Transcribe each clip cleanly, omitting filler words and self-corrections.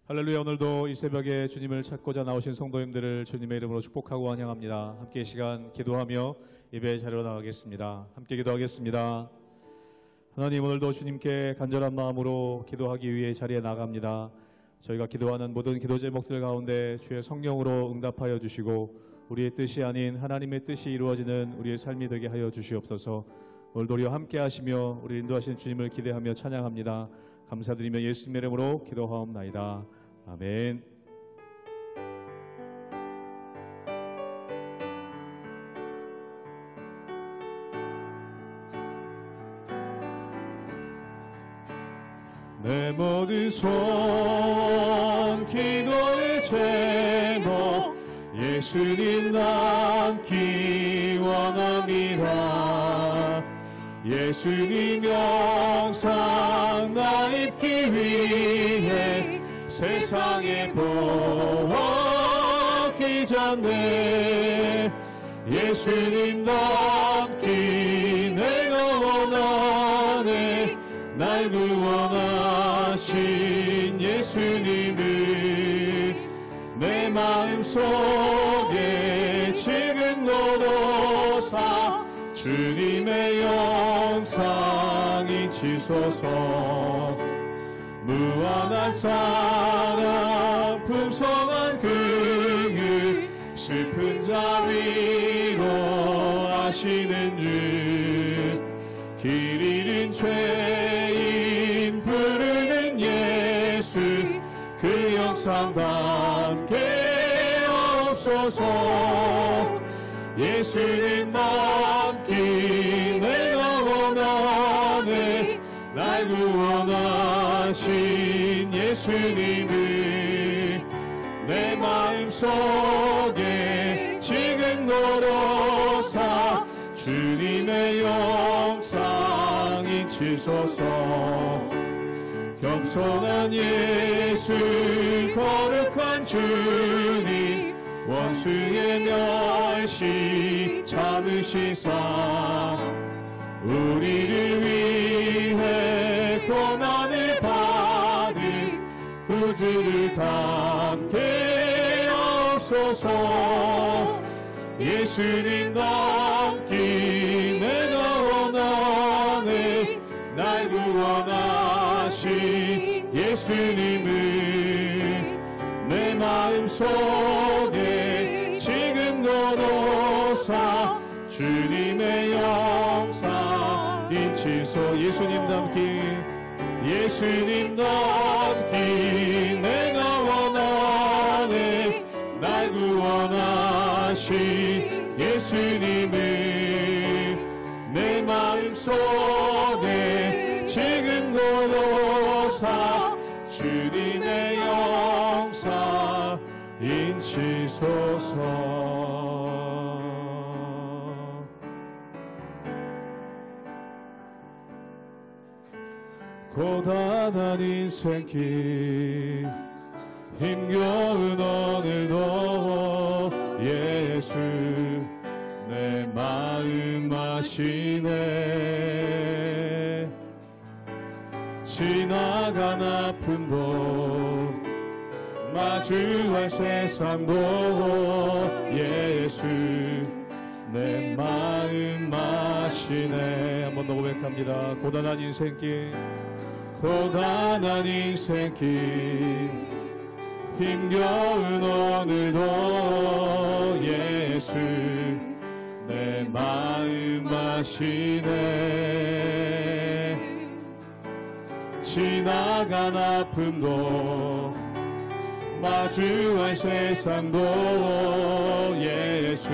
할렐루야. 오늘도 이 새벽에 주님을 찾고자 나오신 성도님들을 주님의 이름으로 축복하고 환영합니다. 함께 이 시간 기도하며 예배 자리로 나가겠습니다. 함께 기도하겠습니다. 하나님, 오늘도 주님께 간절한 마음으로 기도하기 위해 자리에 나갑니다. 저희가 기도하는 모든 기도 제목들 가운데 주의 성령으로 응답하여 주시고 우리의 뜻이 아닌 하나님의 뜻이 이루어지는 우리의 삶이 되게 하여 주시옵소서. 오늘도 우리와 함께 하시며 우리 인도하시는 주님을 기대하며 찬양합니다. 감사드리며 예수님의 이름으로 기도하옵나이다. 아멘. 내 모든 소원 기도의 제목 예수님 남기 원합니다. 예수님 영상 나 입기 위해 세상에 보기 전에 예수님 닮기 내가 원하네. 날 구원하신 예수님을 내 마음속에 지금 넣어사 주님의 영상 잊히소서. 무한한 사랑 풍성한 긍휼 슬픈 자 위로하시는 주 길 잃은 죄인 부르는 예수 그 영상 담게 없소서. 예수님 남기 내가 원하네. 날 구원하신 예수님을 내 마음속에 지금 걸어사 주님의 영상 잊히소서. 겸손한 예수 거룩한 주님 원수의 멸시 참으시사 우리를 위해 고난을 받은 구주를 담게 없소서. 예수님 닮기 내가 원하네. 날 구원하신 예수님을 내 마음속에 지금 넣어사 주님의 영상 잊히소. 예수님 닮기 예수님 닮기 내가 원하네. 날 구원하신 예수님을 내 마음속에 지금 넣어사 주님의 영상 잊히소서. 고단한 인생길 힘겨운 오늘도 예수 내 마음 아시네. 지나간 아픔도 마주할 세상도 예수 내 마음 아시네. 한 번 더 고백합니다. 고단한 인생길 고단한 인생길 힘겨운 오늘도 예수 내 마음 아시네. 지나간 아픔도 마주할 세상도 예수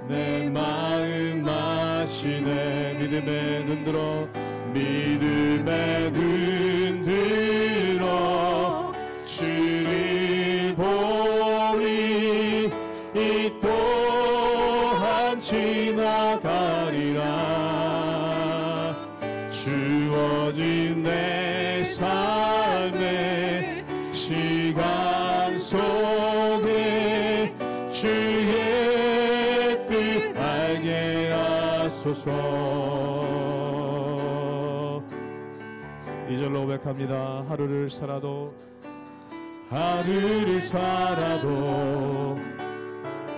내 마음 아시네. 믿음의 눈 들어 믿음의 눈 들어 주를 보리. 이 또한 지나가리라. 주어진 내 삶의 시간 속에 주의 뜻 알게 하소서. 2절로 고백합니다. 하루를 살아도 하루를 살아도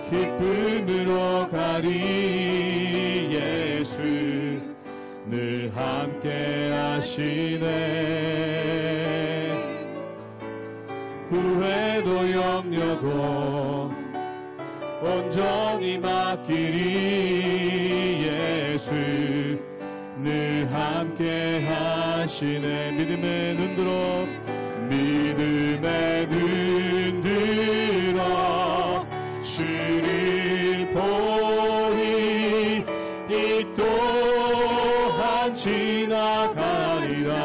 기쁨으로 가리. 예수 늘 함께 하시네. 후회도 염려도 온전히 맡기리. 예수 늘 함께 하시네. 믿음의 눈 들어, 믿음의 눈 들어 주를 보리. 이 또한 지나가리라.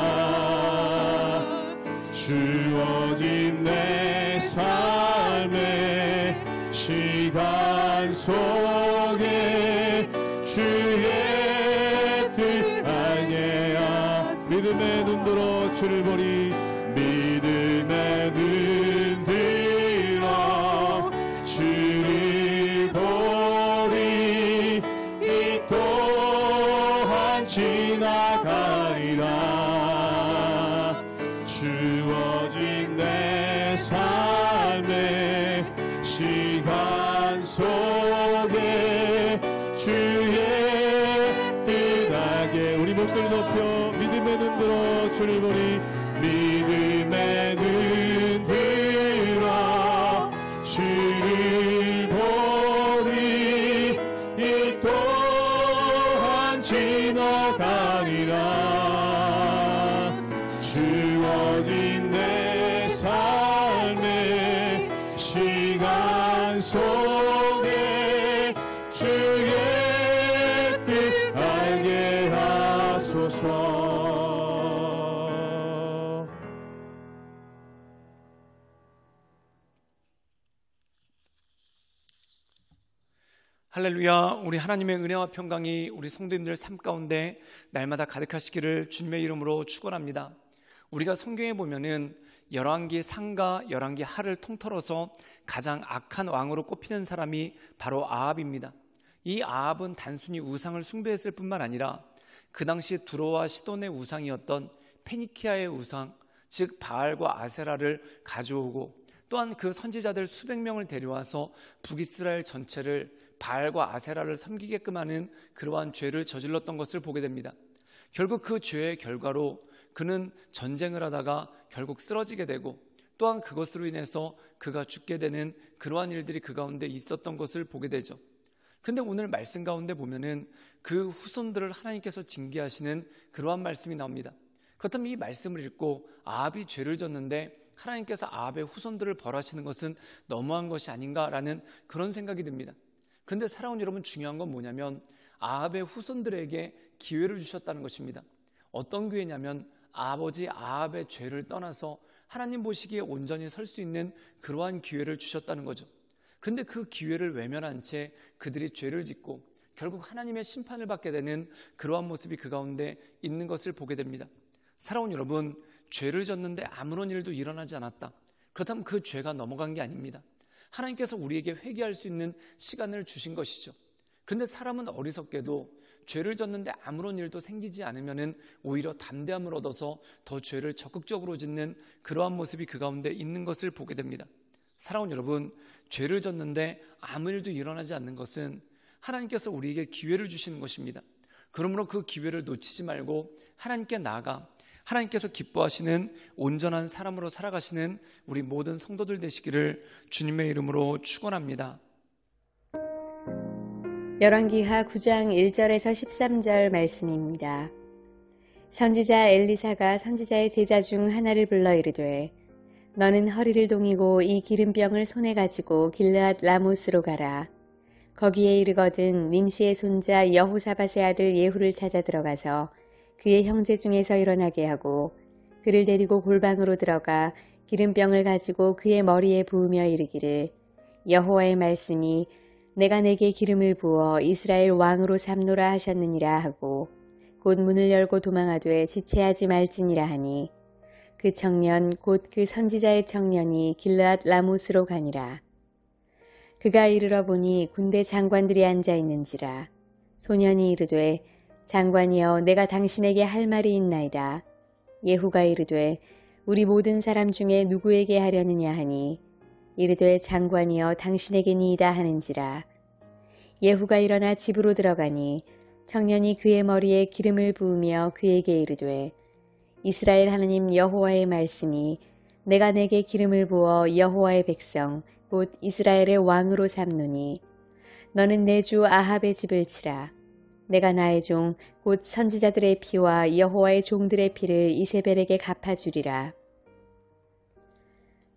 주어진 내 삶의 시간 속에 주의 뜻 알게야. 믿음의 눈 들어 주를 보리. 믿음의 눈 들어 주를 보리. 이 또한 지나가리라. 주어진 내 삶의 시간 속에 주의 뜻 알게. 우리 목소리 높여 믿음의 눈 들어 주를 보리. 믿음의 눈 들어 주를 보리. 이 또한 지나가리라. 주어진 내 삶의 시간 속에 주의 뜻 알게 하소서. 할렐루야. 우리 하나님의 은혜와 평강이 우리 성도님들 삶 가운데 날마다 가득하시기를 주님의 이름으로 축원합니다. 우리가 성경에 보면은 열왕기 상과 열왕기 하를 통틀어서 가장 악한 왕으로 꼽히는 사람이 바로 아합입니다. 이 아합은 단순히 우상을 숭배했을 뿐만 아니라 그 당시 두로와 시돈의 우상이었던 페니키아의 우상, 즉 바알과 아세라를 가져오고, 또한 그 선지자들 수백 명을 데려와서 북이스라엘 전체를 바알과 아세라를 섬기게끔 하는 그러한 죄를 저질렀던 것을 보게 됩니다. 결국 그 죄의 결과로 그는 전쟁을 하다가 결국 쓰러지게 되고, 또한 그것으로 인해서 그가 죽게 되는 그러한 일들이 그 가운데 있었던 것을 보게 되죠. 그런데 오늘 말씀 가운데 보면은 그 후손들을 하나님께서 징계하시는 그러한 말씀이 나옵니다. 그렇다면 이 말씀을 읽고 아합이 죄를 졌는데 하나님께서 아합의 후손들을 벌하시는 것은 너무한 것이 아닌가라는 그런 생각이 듭니다. 그런데 사랑하는 여러분, 중요한 건 뭐냐면 아합의 후손들에게 기회를 주셨다는 것입니다. 어떤 기회냐면 아버지 아합의 죄를 떠나서 하나님 보시기에 온전히 설 수 있는 그러한 기회를 주셨다는 거죠. 그런데 그 기회를 외면한 채 그들이 죄를 짓고 결국 하나님의 심판을 받게 되는 그러한 모습이 그 가운데 있는 것을 보게 됩니다. 사랑하는 여러분, 죄를 졌는데 아무런 일도 일어나지 않았다. 그렇다면 그 죄가 넘어간 게 아닙니다. 하나님께서 우리에게 회개할 수 있는 시간을 주신 것이죠. 그런데 사람은 어리석게도 죄를 졌는데 아무런 일도 생기지 않으면 오히려 담대함을 얻어서 더 죄를 적극적으로 짓는 그러한 모습이 그 가운데 있는 것을 보게 됩니다. 사랑하는 여러분, 죄를 졌는데 아무 일도 일어나지 않는 것은 하나님께서 우리에게 기회를 주시는 것입니다. 그러므로 그 기회를 놓치지 말고 하나님께 나아가 하나님께서 기뻐하시는 온전한 사람으로 살아가시는 우리 모든 성도들 되시기를 주님의 이름으로 축원합니다. 열왕기하 9장 1절에서 13절 말씀입니다. 선지자 엘리사가 선지자의 제자 중 하나를 불러 이르되 너는 허리를 동이고 이 기름병을 손에 가지고 길르앗 라모스로 가라. 거기에 이르거든 nim시의 손자 여호사밧의 아들 예후를 찾아 들어가서 그의 형제 중에서 일어나게 하고 그를 데리고 골방으로 들어가 기름병을 가지고 그의 머리에 부으며 이르기를 여호와의 말씀이 내가 내게 기름을 부어 이스라엘 왕으로 삼노라 하셨느니라 하고 곧 문을 열고 도망하되 지체하지 말지니라 하니 그 청년 곧 그 선지자의 청년이 길르앗 라모스로 가니라. 그가 이르러 보니 군대 장관들이 앉아 있는지라. 소년이 이르되 장관이여 내가 당신에게 할 말이 있나이다. 예후가 이르되 우리 모든 사람 중에 누구에게 하려느냐 하니 이르되 장관이여 당신에게니이다 하는지라. 예후가 일어나 집으로 들어가니 청년이 그의 머리에 기름을 부으며 그에게 이르되 이스라엘 하나님 여호와의 말씀이 내가 내게 기름을 부어 여호와의 백성 곧 이스라엘의 왕으로 삼노니 너는 내 주 아합의 집을 치라. 내가 나의 종 곧 선지자들의 피와 여호와의 종들의 피를 이세벨에게 갚아주리라.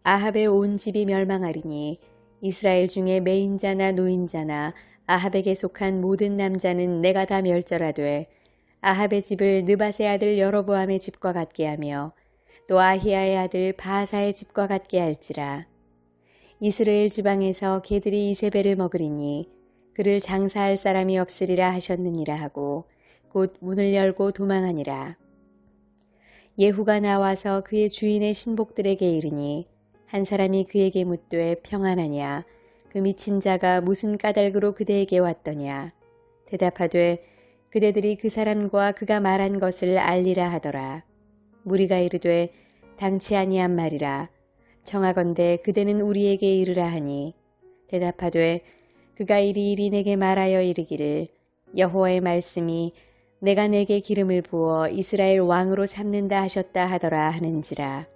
아합의 온 집이 멸망하리니 이스라엘 중에 매인자나 노인자나 아합에게 속한 모든 남자는 내가 다 멸절하되 아합의 집을 느밧의 아들 여로보암의 집과 같게 하며 또 아히야의 아들 바하사의 집과 같게 할지라. 이스라엘 지방에서 개들이 이세벨을 먹으리니 그를 장사할 사람이 없으리라 하셨느니라 하고 곧 문을 열고 도망하니라. 예후가 나와서 그의 주인의 신복들에게 이르니 한 사람이 그에게 묻되 평안하냐? 그 미친 자가 무슨 까닭으로 그대에게 왔더냐? 대답하되 그대들이 그 사람과 그가 말한 것을 알리라 하더라. 무리가 이르되 당치 아니한 말이라. 청하건대 그대는 우리에게 이르라 하니 대답하되 그가 이리이리 내게 말하여 이르기를 여호와의 말씀이 내가 내게 기름을 부어 이스라엘 왕으로 삼는다 하셨다 하더라 하는지라.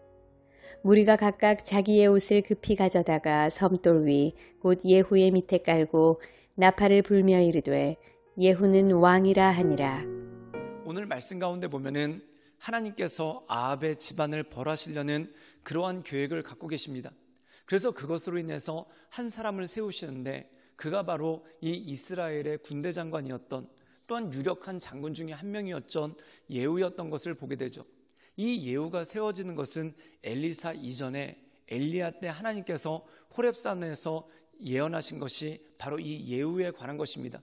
무리가 각각 자기의 옷을 급히 가져다가 섬돌 위 곧 예후의 밑에 깔고 나팔을 불며 이르되 예후는 왕이라 하니라. 오늘 말씀 가운데 보면은 하나님께서 아합의 집안을 벌하시려는 그러한 계획을 갖고 계십니다. 그래서 그것으로 인해서 한 사람을 세우시는데 그가 바로 이 이스라엘의 군대 장관이었던 또한 유력한 장군 중에 한 명이었던 예후였던 것을 보게 되죠. 이 예후가 세워지는 것은 엘리사 이전에 엘리야 때 하나님께서 호렙산에서 예언하신 것이 바로 이 예후에 관한 것입니다.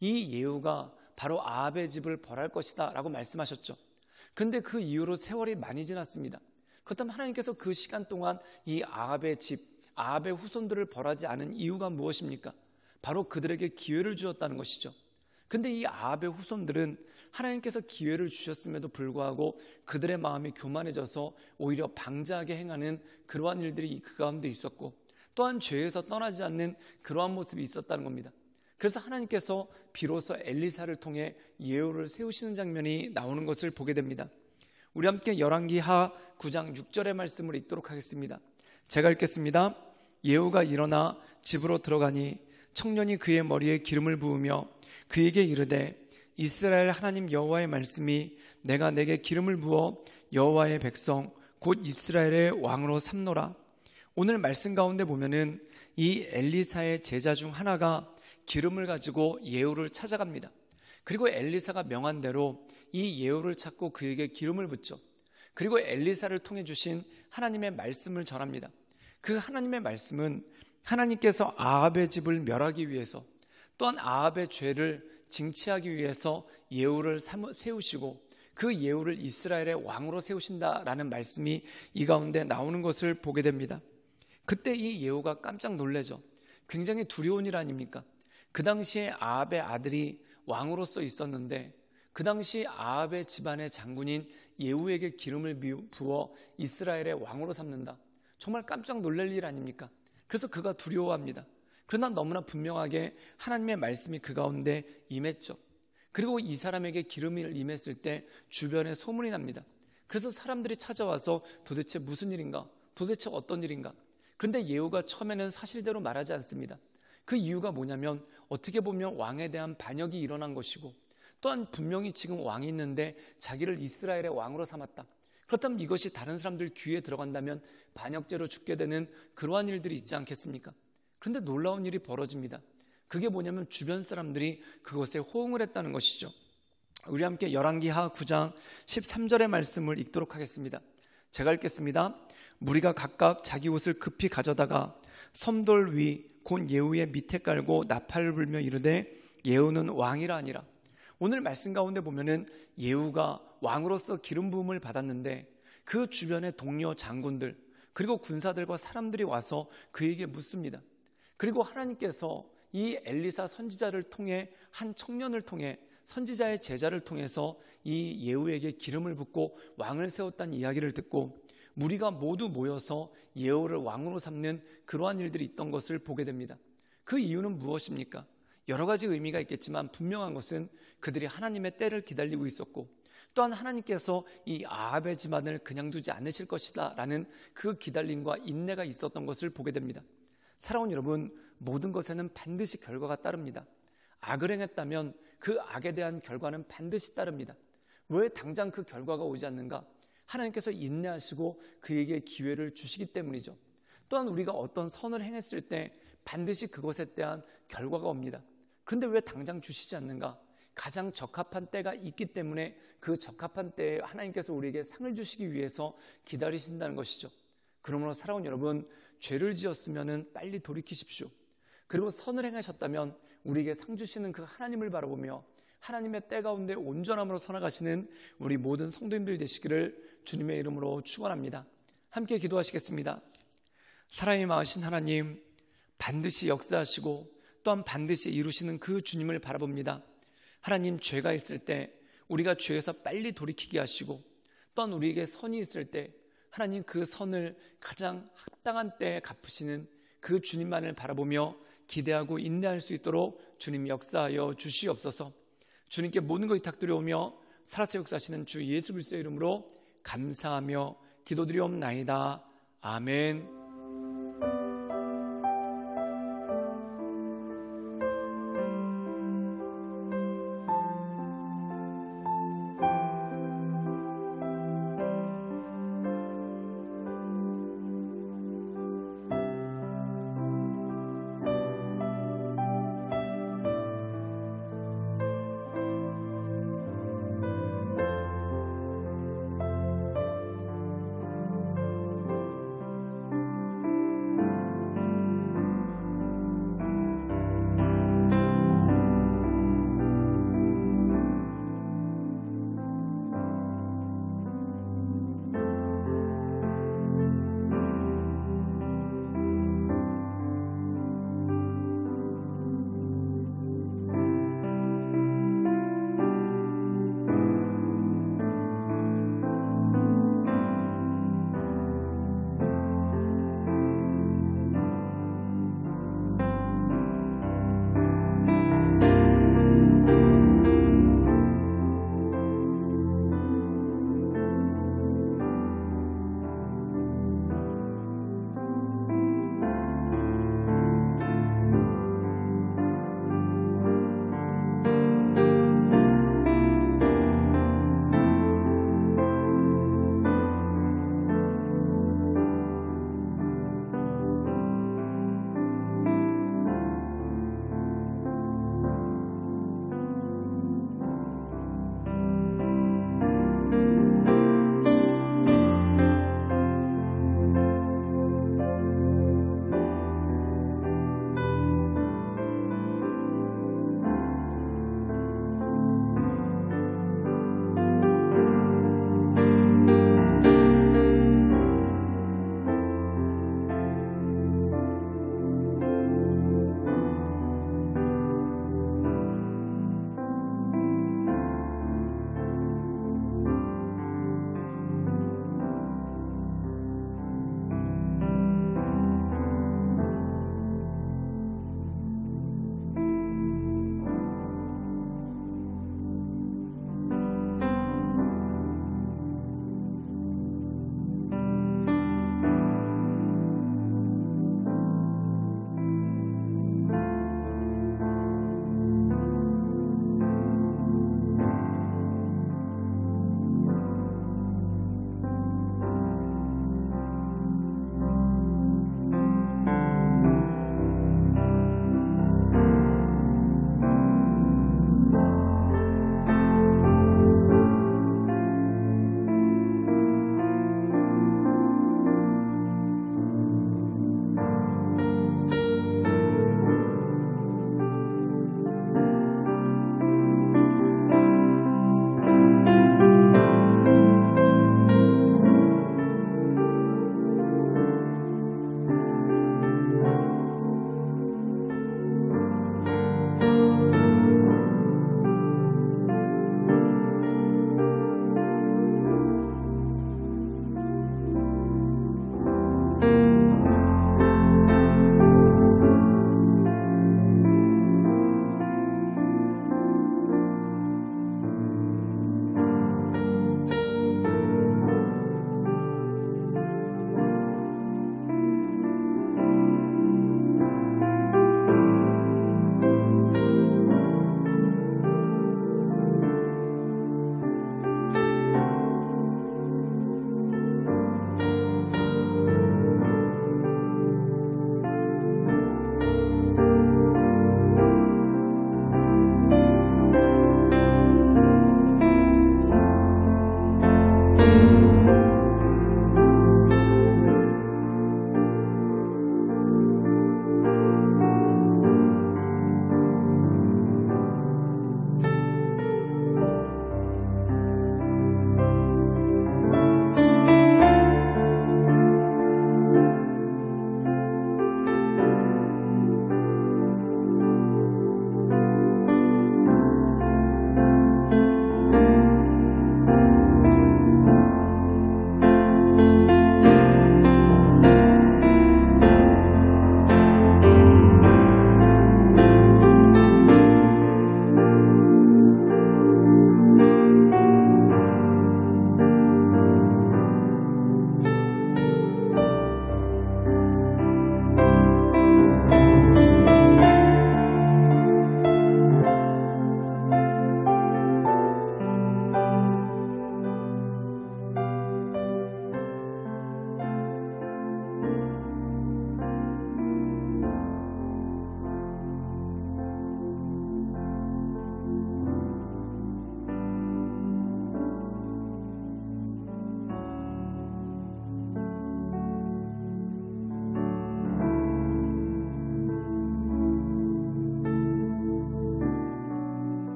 이 예후가 바로 아합의 집을 벌할 것이다 라고 말씀하셨죠. 그런데 그 이후로 세월이 많이 지났습니다. 그렇다면 하나님께서 그 시간 동안 이 아합의 집, 아합의 후손들을 벌하지 않은 이유가 무엇입니까? 바로 그들에게 기회를 주었다는 것이죠. 근데 이 아합의 후손들은 하나님께서 기회를 주셨음에도 불구하고 그들의 마음이 교만해져서 오히려 방자하게 행하는 그러한 일들이 그 가운데 있었고 또한 죄에서 떠나지 않는 그러한 모습이 있었다는 겁니다. 그래서 하나님께서 비로소 엘리사를 통해 예후를 세우시는 장면이 나오는 것을 보게 됩니다. 우리 함께 열왕기하 9장 6절의 말씀을 읽도록 하겠습니다. 제가 읽겠습니다. 예후가 일어나 집으로 들어가니 청년이 그의 머리에 기름을 부으며 그에게 이르되 이스라엘 하나님 여호와의 말씀이 내가 내게 기름을 부어 여호와의 백성 곧 이스라엘의 왕으로 삼노라. 오늘 말씀 가운데 보면은 이 엘리사의 제자 중 하나가 기름을 가지고 예후를 찾아갑니다. 그리고 엘리사가 명한 대로 이 예후를 찾고 그에게 기름을 붓죠. 그리고 엘리사를 통해 주신 하나님의 말씀을 전합니다. 그 하나님의 말씀은 하나님께서 아합의 집을 멸하기 위해서 또한 아합의 죄를 징치하기 위해서 예후를 세우시고 그 예후를 이스라엘의 왕으로 세우신다라는 말씀이 이 가운데 나오는 것을 보게 됩니다. 그때 이 예후가 깜짝 놀라죠. 굉장히 두려운 일 아닙니까? 그 당시에 아합의 아들이 왕으로서 있었는데 그 당시 아합의 집안의 장군인 예후에게 기름을 부어 이스라엘의 왕으로 삼는다. 정말 깜짝 놀랄 일 아닙니까? 그래서 그가 두려워합니다. 그러나 너무나 분명하게 하나님의 말씀이 그 가운데 임했죠. 그리고 이 사람에게 기름이 임했을 때 주변에 소문이 납니다. 그래서 사람들이 찾아와서 도대체 무슨 일인가? 도대체 어떤 일인가? 그런데 예후가 처음에는 사실대로 말하지 않습니다. 그 이유가 뭐냐면 어떻게 보면 왕에 대한 반역이 일어난 것이고 또한 분명히 지금 왕이 있는데 자기를 이스라엘의 왕으로 삼았다. 그렇다면 이것이 다른 사람들 귀에 들어간다면 반역죄로 죽게 되는 그러한 일들이 있지 않겠습니까? 그런데 놀라운 일이 벌어집니다. 그게 뭐냐면 주변 사람들이 그것에 호응을 했다는 것이죠. 우리 함께 열왕기하 9장 13절의 말씀을 읽도록 하겠습니다. 제가 읽겠습니다. 무리가 각각 자기 옷을 급히 가져다가 섬돌 위 곧 예후의 밑에 깔고 나팔을 불며 이르되 예후는 왕이라 하니라. 오늘 말씀 가운데 보면은 예후가 왕으로서 기름 부음을 받았는데 그 주변의 동료 장군들 그리고 군사들과 사람들이 와서 그에게 묻습니다. 그리고 하나님께서 이 엘리사 선지자를 통해 한 청년을 통해 선지자의 제자를 통해서 이 예후에게 기름을 붓고 왕을 세웠다는 이야기를 듣고 무리가 모두 모여서 예후를 왕으로 삼는 그러한 일들이 있던 것을 보게 됩니다. 그 이유는 무엇입니까? 여러 가지 의미가 있겠지만 분명한 것은 그들이 하나님의 때를 기다리고 있었고, 또한 하나님께서 이 아합의 집안을 그냥 두지 않으실 것이다 라는 그 기다림과 인내가 있었던 것을 보게 됩니다. 사랑하는 여러분, 모든 것에는 반드시 결과가 따릅니다. 악을 행했다면 그 악에 대한 결과는 반드시 따릅니다. 왜 당장 그 결과가 오지 않는가? 하나님께서 인내하시고 그에게 기회를 주시기 때문이죠. 또한 우리가 어떤 선을 행했을 때 반드시 그것에 대한 결과가 옵니다. 그런데 왜 당장 주시지 않는가? 가장 적합한 때가 있기 때문에 그 적합한 때에 하나님께서 우리에게 상을 주시기 위해서 기다리신다는 것이죠. 그러므로 사랑하는 여러분, 죄를 지었으면 빨리 돌이키십시오. 그리고 선을 행하셨다면 우리에게 상 주시는 그 하나님을 바라보며 하나님의 때 가운데 온전함으로 살아가시는 우리 모든 성도님들 되시기를 주님의 이름으로 축원합니다. 함께 기도하시겠습니다. 사랑이 많으신 하나님, 반드시 역사하시고 또한 반드시 이루시는 그 주님을 바라봅니다. 하나님, 죄가 있을 때 우리가 죄에서 빨리 돌이키게 하시고, 또한 우리에게 선이 있을 때 하나님 그 선을 가장 합당한 때에 갚으시는 그 주님만을 바라보며 기대하고 인내할 수 있도록 주님 역사하여 주시옵소서. 주님께 모든 것 위탁드려오며 살아서 역사하시는 주 예수 그리스도의 이름으로 감사하며 기도드리옵나이다. 아멘.